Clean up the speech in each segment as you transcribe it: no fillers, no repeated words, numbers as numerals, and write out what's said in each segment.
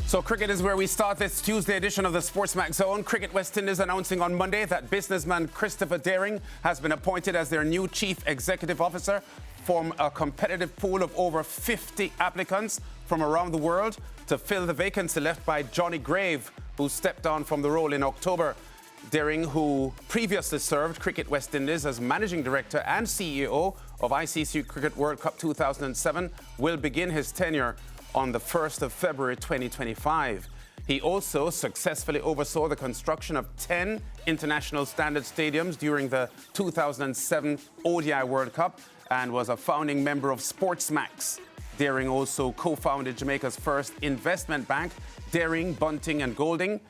So cricket is where we start this Tuesday edition of the SportsMax Zone. Cricket West Indies announcing on Monday that businessman Christopher Dehring has been appointed as their new Chief Executive Officer from a competitive pool of over 50 applicants from around the world to fill the vacancy left by Johnny Grave, who stepped down from the role in October. Dehring, who previously served Cricket West Indies as Managing Director and CEO of ICC Cricket World Cup 2007, will begin his tenure on the 1st of February 2025. He also successfully oversaw the construction of 10 international standard stadiums during the 2007 ODI World Cup and was a founding member of SportsMax. Dehring also co-founded Jamaica's first investment bank, Dehring, Bunting and Golding.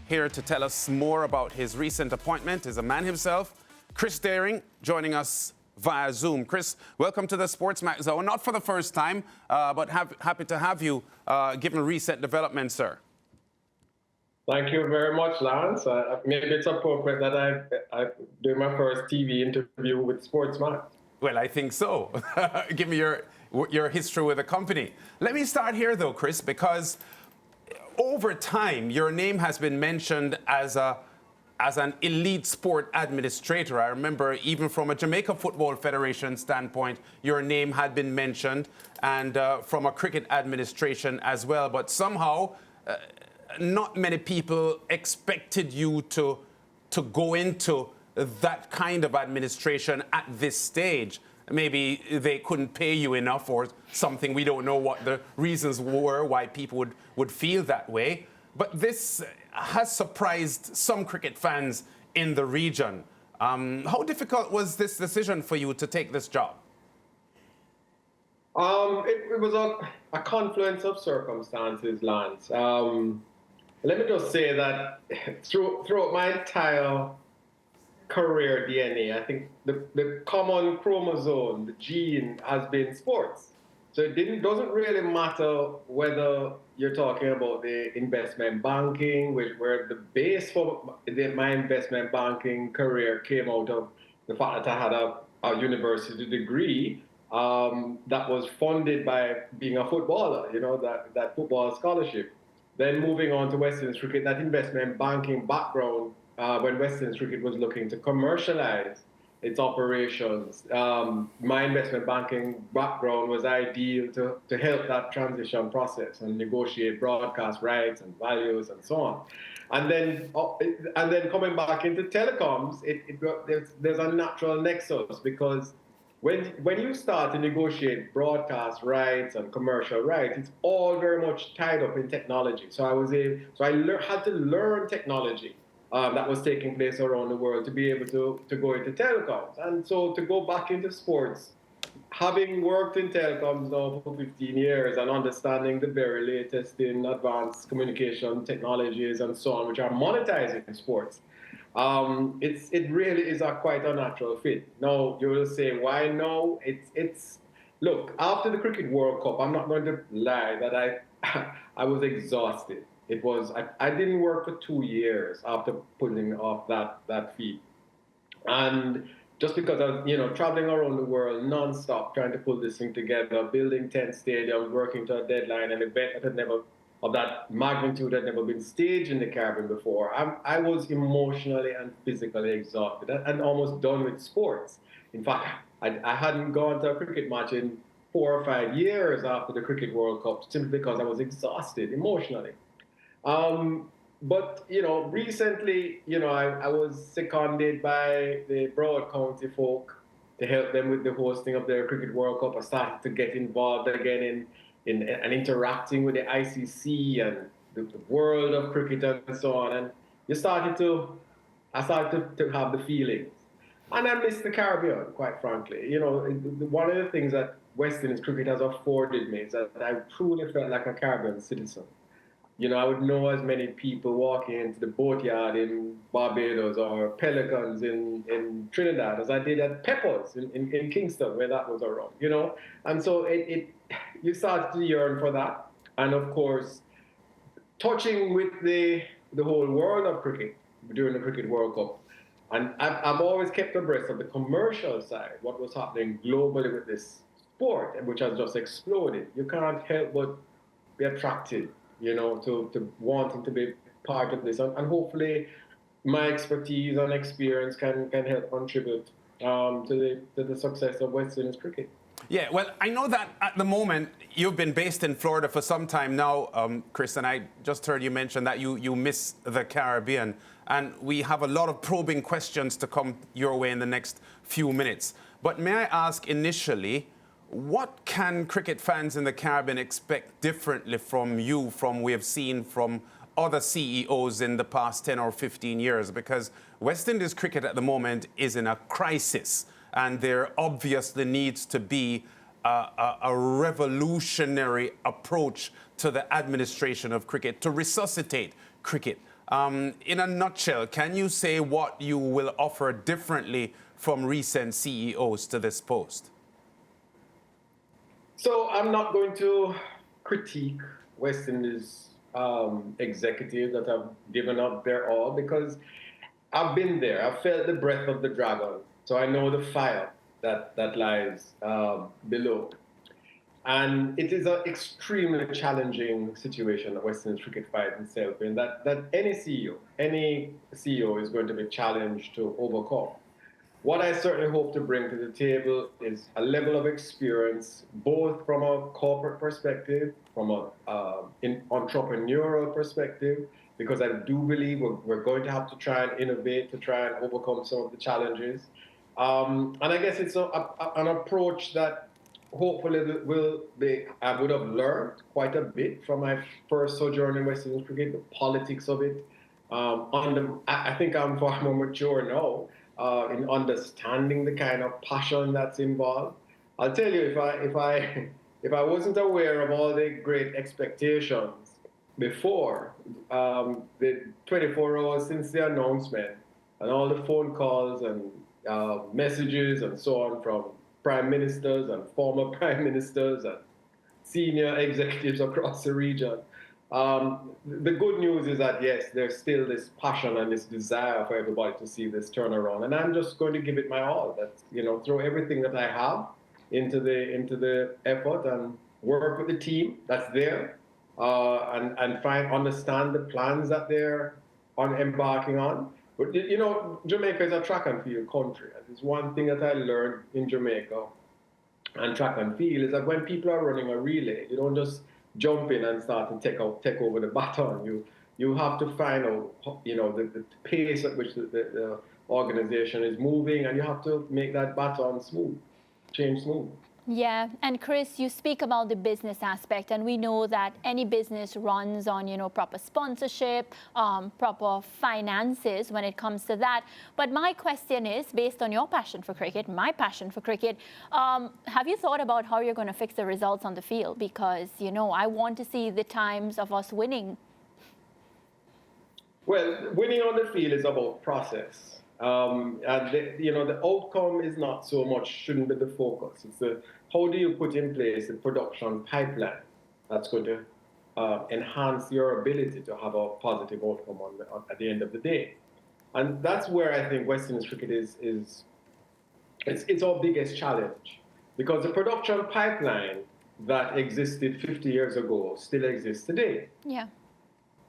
Here to tell us more about his recent appointment is a man himself, Chris Dehring, joining us via Zoom. Chris, welcome to the SportsMax Zone. Not for the first time, but happy to have you, given recent developments, sir. Thank you very much, Lance. Maybe it's appropriate that I do my first TV interview with SportsMax. Well, I think so. Give me your history with the company. Let me start here, though, Chris, because over time, your name has been mentioned as an elite sport administrator. I remember even from a Jamaica Football Federation standpoint, your name had been mentioned, and from a cricket administration as well. But somehow, not many people expected you to go into that kind of administration at this stage. Maybe they couldn't pay you enough or something. We don't know what the reasons were why people would feel that way. But this has surprised some cricket fans in the region. How difficult was this decision for you to take this job? It was a confluence of circumstances, Lance. Let me just say that throughout my entire career DNA, I think the common chromosome, the gene, has been sports. So it doesn't really matter whether you're talking about the investment banking, where the base for my investment banking career came out of the fact that I had a university degree that was funded by being a footballer, that football scholarship. Then moving on to West Indies cricket, that investment banking background, when West Indies cricket was looking to commercialize its operations. My investment banking background was ideal to help that transition process and negotiate broadcast rights and values and so on. And then coming back into telecoms, there's a natural nexus, because when you start to negotiate broadcast rights and commercial rights, it's all very much tied up in technology. So I had to learn technology that was taking place around the world to be able to go into telecoms. And so to go back into sports, having worked in telecoms now for 15 years and understanding the very latest in advanced communication technologies and so on, which are monetizing in sports, it really is quite a natural fit. Now, you will say, why no? Look, after the Cricket World Cup, I'm not going to lie that I was exhausted. I didn't work for 2 years after pulling off that feat. And just because I was, traveling around the world non-stop, trying to pull this thing together, building 10 stadiums, working to a deadline, an event of that magnitude had never been staged in the Caribbean before. I was emotionally and physically exhausted and almost done with sports. In fact, I hadn't gone to a cricket match in 4 or 5 years after the Cricket World Cup, simply because I was exhausted emotionally. But recently, I was seconded by the Broward County folk to help them with the hosting of their Cricket World Cup. I started to get involved again in interacting with the ICC and the world of cricket and so on. And I started to have the feelings. And I miss the Caribbean, quite frankly. One of the things that West Indies cricket has afforded me is that I truly felt like a Caribbean citizen. I would know as many people walking into the boatyard in Barbados or Pelicans in Trinidad as I did at Peppers in Kingston, where that was around, And so you start to yearn for that. And of course, touching with the whole world of cricket during the Cricket World Cup. And I've always kept abreast of the commercial side, what was happening globally with this sport, which has just exploded. You can't help but be attracted to wanting to be part of this. And hopefully my expertise and experience can help contribute to the success of West Indies cricket. Yeah, well, I know that at the moment you've been based in Florida for some time now, Chris, and I just heard you mention that you miss the Caribbean. And we have a lot of probing questions to come your way in the next few minutes. But may I ask initially, what can cricket fans in the Caribbean expect differently from you, from we have seen from other CEOs in the past 10 or 15 years? Because West Indies cricket at the moment is in a crisis, and there obviously needs to be a revolutionary approach to the administration of cricket to resuscitate cricket. In a nutshell, can you say what you will offer differently from recent CEOs to this post? So I'm not going to critique West Indies executives that have given up their all, because I've been there. I've felt the breath of the dragon. So I know the fire that lies below. And it is an extremely challenging situation that West Indies cricket finds itself in, that any CEO is going to be challenged to overcome. What I certainly hope to bring to the table is a level of experience, both from a corporate perspective, from an entrepreneurial perspective, because I do believe we're going to have to try and innovate to try and overcome some of the challenges. And I guess it's an approach that hopefully I would have learned quite a bit from my first sojourn in West Indies cricket, the politics of it. I think I'm far more mature now in understanding the kind of passion that's involved. I'll tell you, if I wasn't aware of all the great expectations before, the 24 hours since the announcement and all the phone calls and messages and so on from prime ministers and former prime ministers and senior executives across the region. The good news is that, yes, there's still this passion and this desire for everybody to see this turnaround. And I'm just going to give it my all. That's, throw everything that I have into the effort and work with the team that's there and understand the plans that they're embarking on. But, Jamaica is a track and field country. And it's one thing that I learned in Jamaica and track and field is that when people are running a relay, you don't just jump in and start to take over the baton. You have to find out, the pace at which the organization is moving, and you have to make that baton change smooth. Yeah, and Chris, you speak about the business aspect, and we know that any business runs on, proper sponsorship, proper finances when it comes to that. But my question is, based on your passion for cricket, my passion for cricket, have you thought about how you're going to fix the results on the field? Because, I want to see the times of us winning. Well, winning on the field is about process. And the outcome is not so much, shouldn't be the focus. It's how do you put in place a production pipeline that's going to enhance your ability to have a positive outcome at the end of the day. And that's where I think West Indies cricket it's our biggest challenge, because the production pipeline that existed 50 years ago still exists today. Yeah.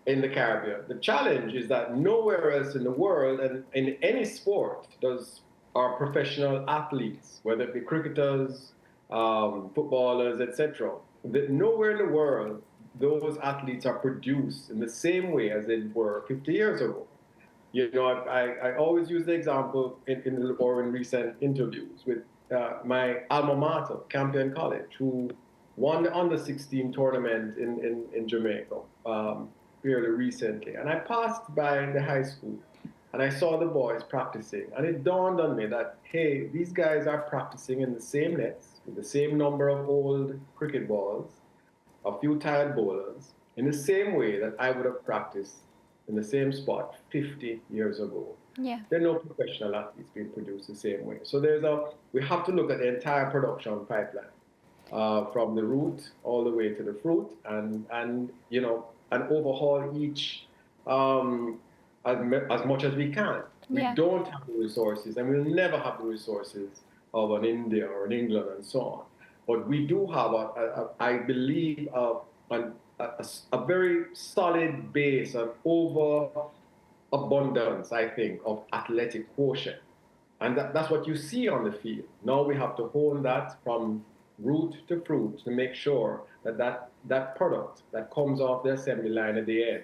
In the Caribbean. The challenge is that nowhere else in the world and in any sport does our professional athletes, whether it be cricketers, footballers, etc., nowhere in the world those athletes are produced in the same way as they were 50 years ago. I always use the example in recent interviews with my alma mater, Campion College, who won the under-16 tournament in Jamaica. Fairly recently, and I passed by the high school and I saw the boys practicing, and it dawned on me that, hey, these guys are practicing in the same nets with the same number of old cricket balls, a few tired bowlers, in the same way that I would have practiced in the same spot 50 years ago. Yeah. There are no professional athletes being produced the same way. So we have to look at the entire production pipeline, from the root all the way to the fruit, and overhaul each as much as we can. Yeah. We don't have the resources, and we'll never have the resources of an India or an England and so on. But we do have, I believe, a a very solid base, an overabundance, I think, of athletic quotient. And that's what you see on the field. Now we have to hone that from root to fruit to make sure that product that comes off the assembly line at the end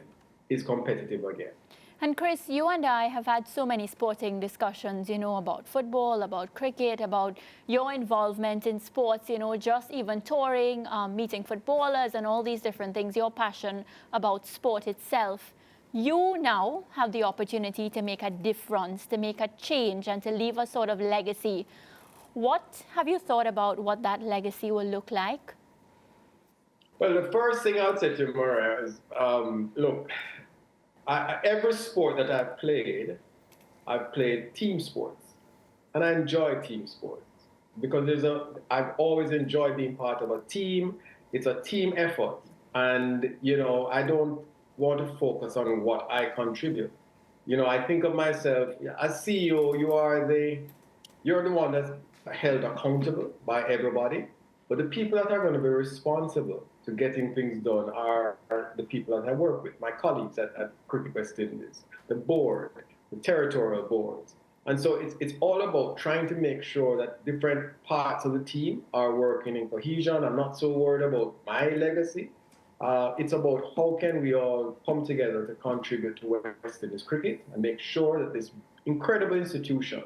is competitive again. And Chris, you and I have had so many sporting discussions, about football, about cricket, about your involvement in sports, just even touring, meeting footballers and all these different things, your passion about sport itself. You now have the opportunity to make a difference, to make a change and to leave a sort of legacy. What have you thought about what that legacy will look like? Well, the first thing I would say to Maria is, look, every sport that I've played team sports, and I enjoy team sports because I've always enjoyed being part of a team. It's a team effort, and I don't want to focus on what I contribute. I think of myself as CEO. You're the one that's held accountable by everybody, but the people that are going to be responsible to getting things done are the people that I work with, my colleagues at Cricket West Indies, the board, the territorial boards. And so it's all about trying to make sure that different parts of the team are working in cohesion. I'm not so worried about my legacy. It's about how can we all come together to contribute to West Indies cricket and make sure that this incredible institution,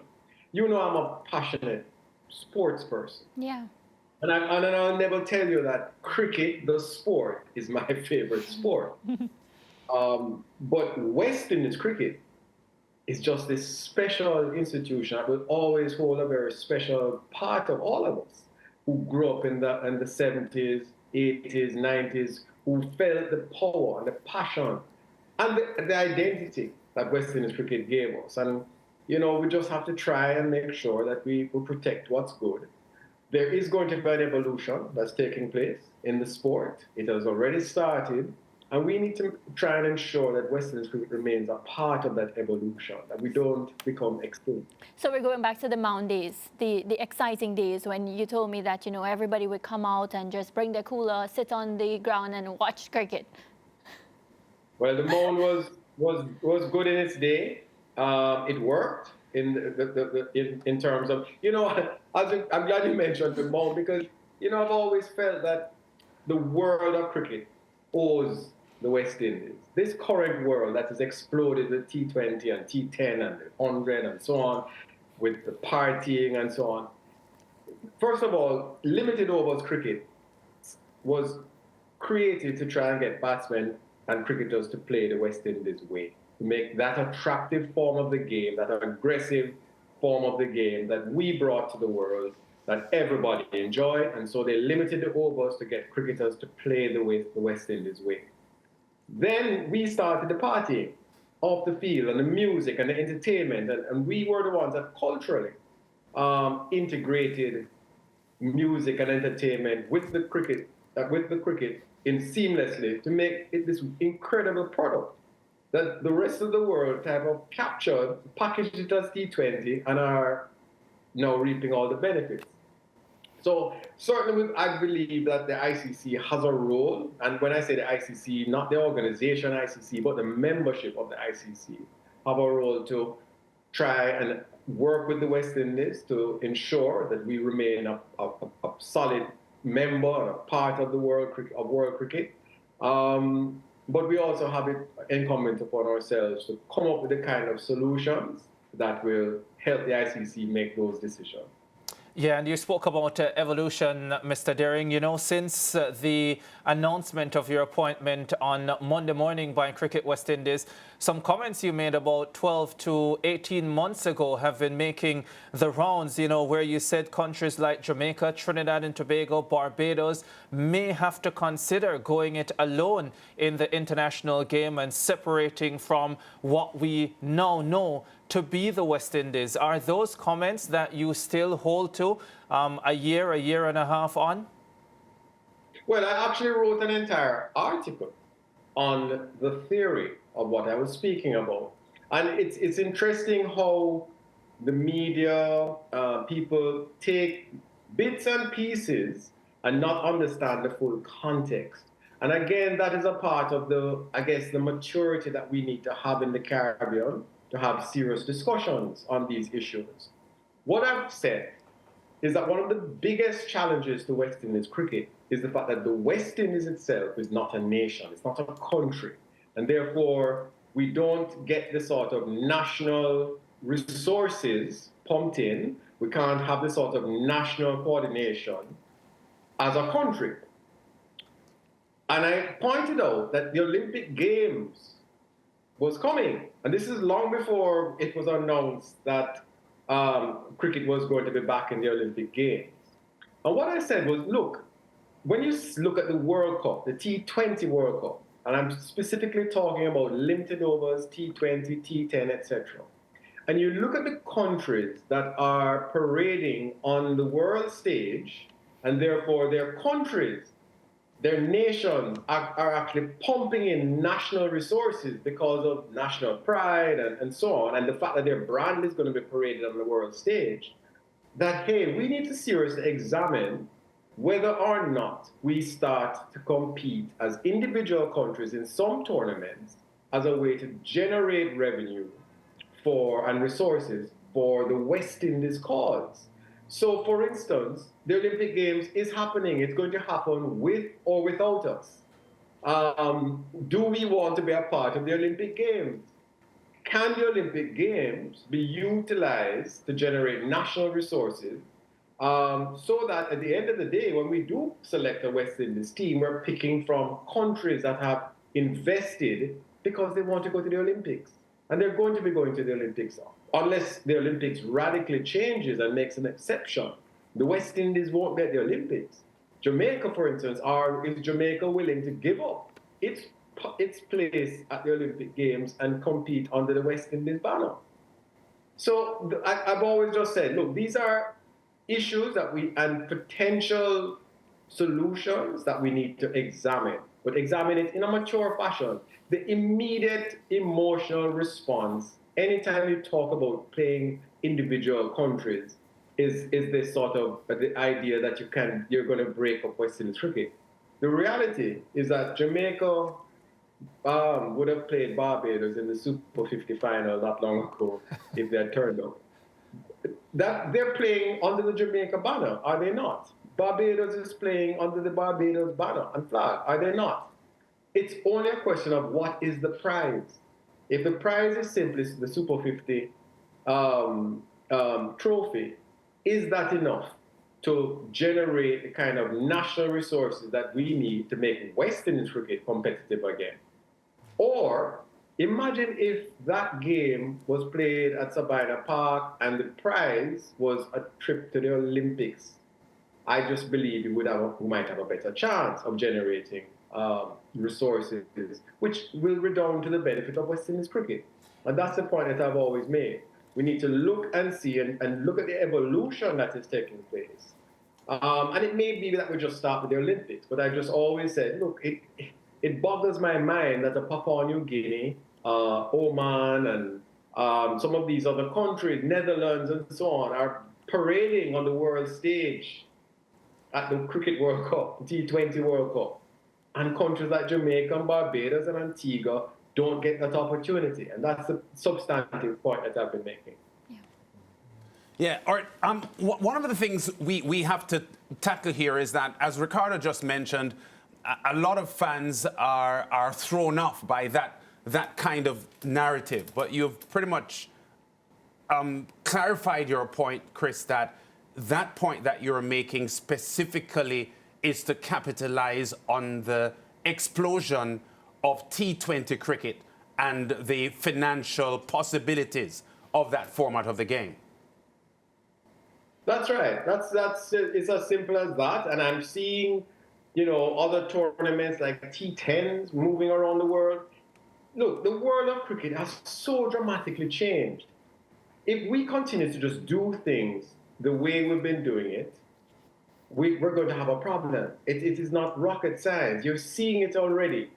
I'm a passionate sports person. Yeah. And I'll never tell you that cricket, the sport, is my favorite sport. But West Indies cricket is just this special institution that will always hold a very special part of all of us who grew up in the 70s, 80s, 90s, who felt the power and the passion and the identity that West Indies cricket gave us. And, we just have to try and make sure that we protect what's good. There is going to be an evolution that's taking place in the sport. It has already started, and we need to try and ensure that West Indies cricket remains a part of that evolution, that we don't become extinct. So we're going back to the Mound days, the exciting days when you told me that, everybody would come out and just bring their cooler, sit on the ground and watch cricket. Well, the Mound was good in its day. It worked in terms of, I'm glad you mentioned the Mound because, I've always felt that the world of cricket owes the West Indies. This current world that has exploded the T20 and T10 and the 100 and so on, with the partying and so on. First of all, limited overs cricket was created to try and get batsmen and cricketers to play the West Indies way, to make that attractive form of the game, that aggressive form of the game that we brought to the world, that everybody enjoyed. And so they limited the overs to get cricketers to play the West Indies way. Then we started the partying off the field and the music and the entertainment. And we were the ones that culturally integrated music and entertainment with the cricket in seamlessly to make it this incredible product that the rest of the world have captured, packaged it as T20, and are now reaping all the benefits. So certainly I believe that the ICC has a role, and when I say the ICC, not the organization ICC, but the membership of the ICC have a role to try and work with the West Indies to ensure that we remain a solid member and a part of the world cricket. But we also have it incumbent upon ourselves to come up with the kind of solutions that will help the ICC make those decisions. Yeah, and you spoke about evolution, Mr. Dehring. Since the announcement of your appointment on Monday morning by Cricket West Indies, some comments you made about 12 to 18 months ago have been making the rounds, where you said countries like Jamaica, Trinidad and Tobago, Barbados may have to consider going it alone in the international game and separating from what we now know to be the West Indies. Are those comments that you still hold to a year and a half on? Well, I actually wrote an entire article on the theory of what I was speaking about. And it's interesting how the media, people take bits and pieces and not understand the full context. And again, that is a part of the, I guess, the maturity that we need to have in the Caribbean to have serious discussions on these issues. What I've said is that one of the biggest challenges to West Indies cricket is the fact that the West Indies itself is not a nation, it's not a country. And therefore, we don't get the sort of national resources pumped in. We can't have the sort of national coordination as a country. And I pointed out that the Olympic Games was coming. And this is long before it was announced that cricket was going to be back in the Olympic Games. And what I said was, look, when you look at the World Cup, the T20 World Cup, and I'm specifically talking about limited overs, T20, T10, etc., and you look at the countries that are parading on the world stage, and therefore their countries, their nations are actually pumping in national resources because of national pride and so on, and the fact that their brand is going to be paraded on the world stage, that, hey, we need to seriously examine whether or not we start to compete as individual countries in some tournaments as a way to generate revenue for and resources for the West Indies cause. So, for instance, the Olympic Games is happening. It's going to happen with or without us. Do we want to be a part of the Olympic Games? Can the Olympic Games be utilized to generate national resources so that at the end of the day, when we do select a West Indies team, we're picking from countries that have invested because they want to go to the Olympics. And they're going to be going to the Olympics unless the Olympics radically changes and makes an exception. The West Indies won't be at the Olympics. Jamaica, for instance, is Jamaica willing to give up its place at the Olympic Games and compete under the West Indies banner? So I've always just said, look, these are issues and potential solutions that we need to examine, but examine it in a mature fashion. The immediate emotional response anytime you talk about playing individual countries is this sort of the idea that you're going to break up West Indies cricket. The reality is that Jamaica would have played Barbados in the Super 50 final not long ago if they had turned up. That they're playing under the Jamaica banner, are they not? Barbados is playing under the Barbados banner and flag, are they not? It's only a question of what is the prize. If the prize is simply the Super 50 trophy, is that enough to generate the kind of national resources that we need to make West Indies cricket competitive again? Or imagine if that game was played at Sabina Park and the prize was a trip to the Olympics. I just believe we might have a better chance of generating resources, which will redound to the benefit of West Indies cricket. And that's the point that I've always made. We need to look and see and look at the evolution that is taking place. And it may be that we just start with the Olympics, but I just always said, look, it boggles my mind that the Papua New Guinea, Oman, and some of these other countries, Netherlands and so on, are parading on the world stage at the Cricket World Cup, T20 World Cup. And countries like Jamaica and Barbados and Antigua don't get that opportunity. And that's the substantive point that I've been making. Yeah, all right. One of the things we have to tackle here is that, as Ricardo just mentioned, a lot of fans are thrown off by that kind of narrative. But you've pretty much clarified your point, Chris, that point that you're making specifically is to capitalize on the explosion of T20 cricket and the financial possibilities of that format of the game. That's right. It's as simple as that. And I'm seeing, other tournaments like T10s moving around the world. Look, the world of cricket has so dramatically changed. If we continue to just do things the way we've been doing it, we're going to have a problem. It is not rocket science. You're seeing it already.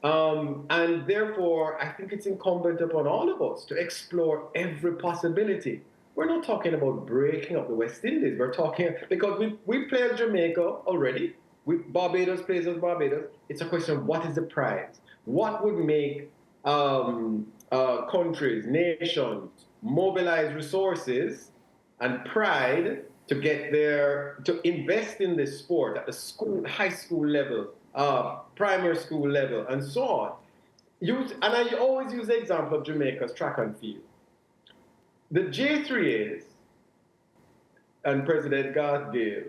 And therefore, I think it's incumbent upon all of us to explore every possibility. We're not talking about breaking up the West Indies. We're talking, because we play Jamaica already. Barbados plays as Barbados. It's a question of what is the prize? What would make countries, nations mobilize resources and pride to to invest in this sport at the school, high school level, primary school level, and so on. And I always use the example of Jamaica's track and field. The J3As and President Garth Gale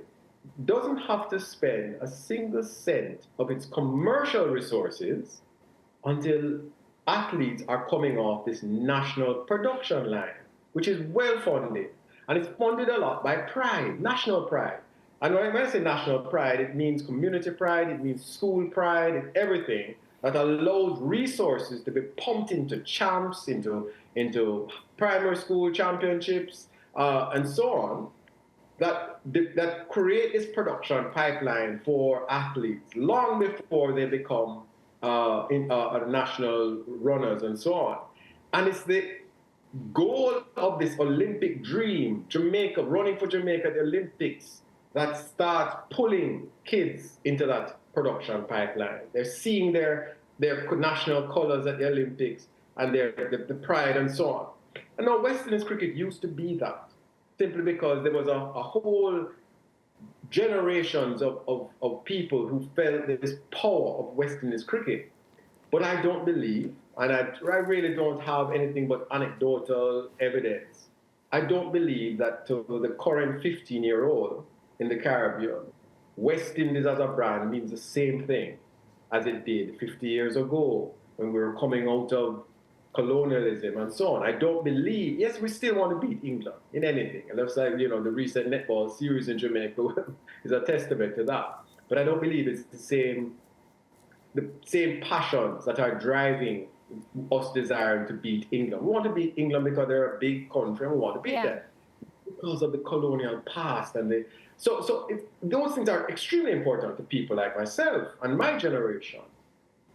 doesn't have to spend a single cent of its commercial resources until athletes are coming off this national production line, which is well funded. And it's funded a lot by pride, national pride. And when I say national pride, it means community pride, it means school pride, it's everything that allows resources to be pumped into champs, into primary school championships, and so on, that create this production pipeline for athletes long before they become national runners and so on. And it's the goal of this Olympic dream, Jamaica, running for Jamaica, the Olympics, that starts pulling kids into that production pipeline. They're seeing their national colors at the Olympics and the pride and so on. And now West Indies cricket used to be that, simply because there was a whole generations of people who felt this power of West Indies cricket. But I don't believe, and I really don't have anything but anecdotal evidence, I don't believe that to the current 15-year-old in the Caribbean, West Indies as a brand means the same thing as it did 50 years ago when we were coming out of colonialism and so on. I don't believe, yes, we still want to beat England in anything. And looks like, the recent netball series in Jamaica is a testament to that. But I don't believe it's the same passions that are driving us desiring to beat England. We want to beat England because they're a big country and we want to beat them because of the colonial past and those things are extremely important to people like myself and my generation.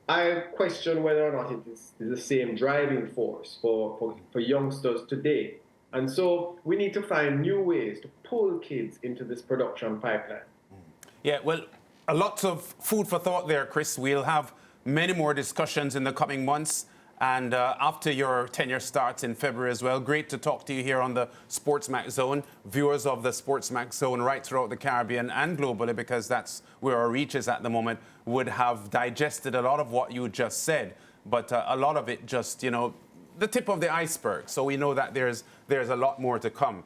I question whether or not it is the same driving force for youngsters today. And so we need to find new ways to pull kids into this production pipeline. Yeah, well, lots of food for thought there, Chris. We'll have many more discussions in the coming months. And after your tenure starts in February as well, great to talk to you here on the SportsMax Zone. Viewers of the SportsMax Zone right throughout the Caribbean and globally, because that's where our reach is at the moment, would have digested a lot of what you just said. But a lot of it just, the tip of the iceberg. So we know that there's a lot more to come.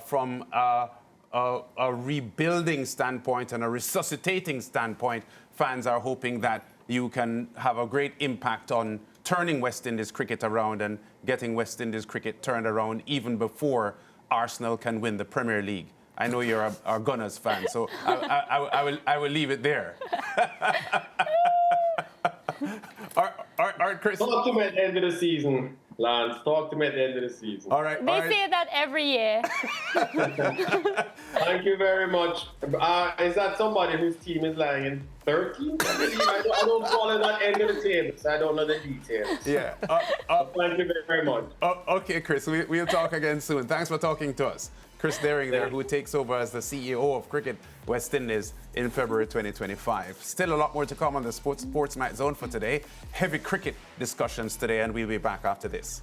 From a rebuilding standpoint and a resuscitating standpoint, fans are hoping that you can have a great impact on turning West Indies cricket around and getting West Indies cricket turned around even before Arsenal can win the Premier League. I know you're a Gunners fan, so I will leave it there. All right, Chris. Talk to me at the end of the season, Lance. Talk to me at the end of the season. All right. They say that every year. Thank you very much. Is that somebody whose team is lying in 13? I don't call it that end of the table, so I don't know the details. Yeah. Thank you very much. Okay, Chris. We'll talk again soon. Thanks for talking to us. Chris Dehring there, who takes over as the CEO of Cricket West Indies in February 2025. Still a lot more to come on the SportsMax Zone for today. Heavy cricket discussions today, and we'll be back after this.